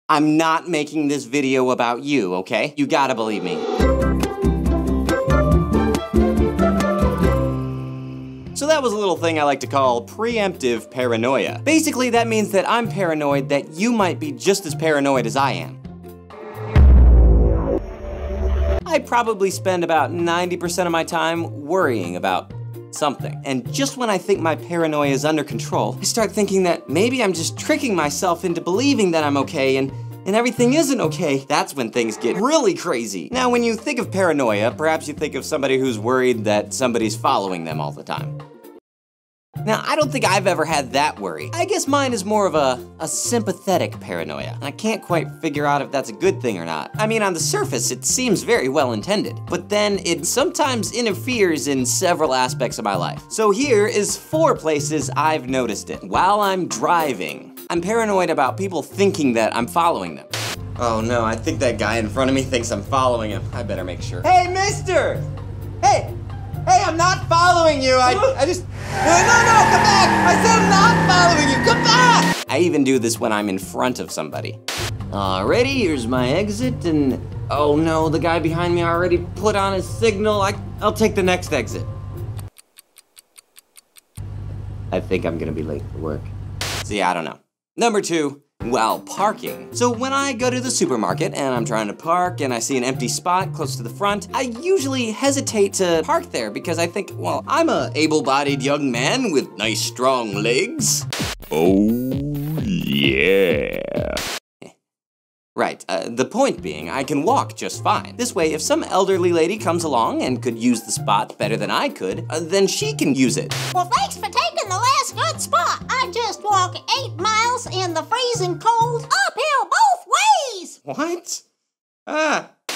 I'm not making this video about you, okay? You gotta believe me. So that was a little thing I like to call preemptive paranoia. Basically, that means that I'm paranoid that you might be just as paranoid as I am. I probably spend about 90% of my time worrying about something. And just when I think my paranoia is under control, I start thinking that maybe I'm just tricking myself into believing that I'm okay and everything isn't okay. That's when things get really crazy. Now, when you think of paranoia, perhaps you think of somebody who's worried that somebody's following them all the time. Now, I don't think I've ever had that worry. I guess mine is more of a sympathetic paranoia, and I can't quite figure out if that's a good thing or not. I mean, on the surface, it seems very well intended, but then it sometimes interferes in several aspects of my life. So here is 4 places I've noticed it. While I'm driving, I'm paranoid about people thinking that I'm following them. Oh no, I think that guy in front of me thinks I'm following him. I better make sure. Hey, mister! Hey, I'm not following you. I just... No, come back! I said I'm not following you, come back! I even do this when I'm in front of somebody. Alrighty, here's my exit, and oh no, the guy behind me already put on his signal. I'll take the next exit. I think I'm gonna be late for work. See, I don't know. Number 2. Well, parking. So when I go to the supermarket and I'm trying to park and I see an empty spot close to the front, I usually hesitate to park there because I think, well, I'm a able-bodied young man with nice strong legs. Oh, yeah. Right, the point being, I can walk just fine. This way, if some elderly lady comes along and could use the spot better than I could, then she can use it. Well, thanks for taking the last good spot. I just walked 8 miles in the freezing cold, uphill both ways. What?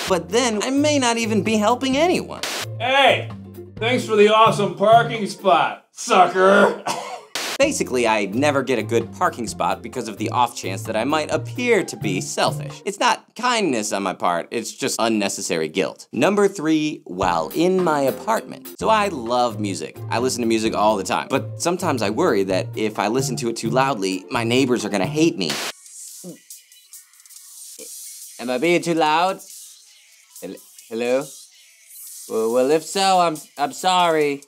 But then I may not even be helping anyone. Hey, thanks for the awesome parking spot, sucker. Basically, I never get a good parking spot because of the off chance that I might appear to be selfish. It's not kindness on my part, it's just unnecessary guilt. Number 3, while in my apartment. So I love music. I listen to music all the time, but sometimes I worry that if I listen to it too loudly, my neighbors are gonna hate me. Am I being too loud? Hello? Well, if so, I'm sorry.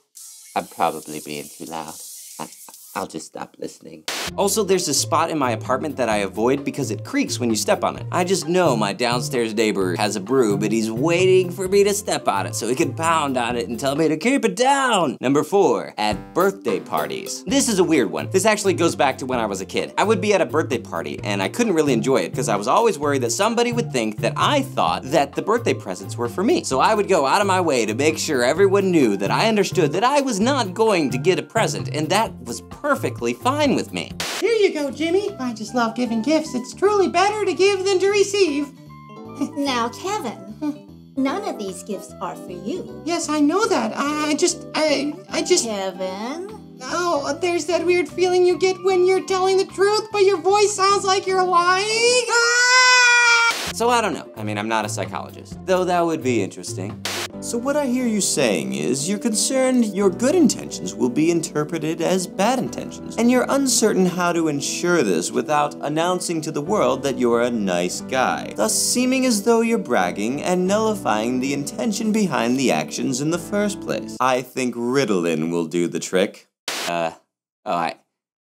I'm probably being too loud. I'll just stop listening. Also, there's a spot in my apartment that I avoid because it creaks when you step on it. I just know my downstairs neighbor has a brew, but he's waiting for me to step on it so he can pound on it and tell me to keep it down. Number 4, at birthday parties. This is a weird one. This actually goes back to when I was a kid. I would be at a birthday party and I couldn't really enjoy it because I was always worried that somebody would think that I thought that the birthday presents were for me. So I would go out of my way to make sure everyone knew that I understood that I was not going to get a present, and that was perfectly fine with me. Here you go, Jimmy. I just love giving gifts. It's truly better to give than to receive. Now, Kevin, none of these gifts are for you. Yes, I know that. I just... Kevin? Oh, there's that weird feeling you get when you're telling the truth, but your voice sounds like you're lying. So I don't know. I mean, I'm not a psychologist, though that would be interesting. So what I hear you saying is you're concerned your good intentions will be interpreted as bad intentions, and you're uncertain how to ensure this without announcing to the world that you're a nice guy, thus seeming as though you're bragging and nullifying the intention behind the actions in the first place. I think Ritalin will do the trick.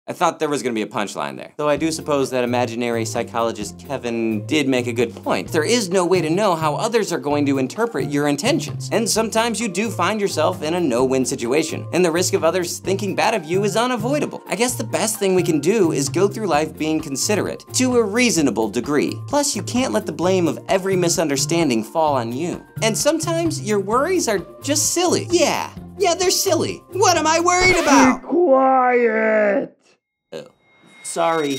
I thought there was gonna be a punchline there. Though I do suppose that imaginary psychologist Kevin did make a good point. There is no way to know how others are going to interpret your intentions. And sometimes you do find yourself in a no-win situation, and the risk of others thinking bad of you is unavoidable. I guess the best thing we can do is go through life being considerate, to a reasonable degree. Plus, you can't let the blame of every misunderstanding fall on you. And sometimes your worries are just silly. Yeah, they're silly. What am I worried about? Be quiet! Oh, sorry.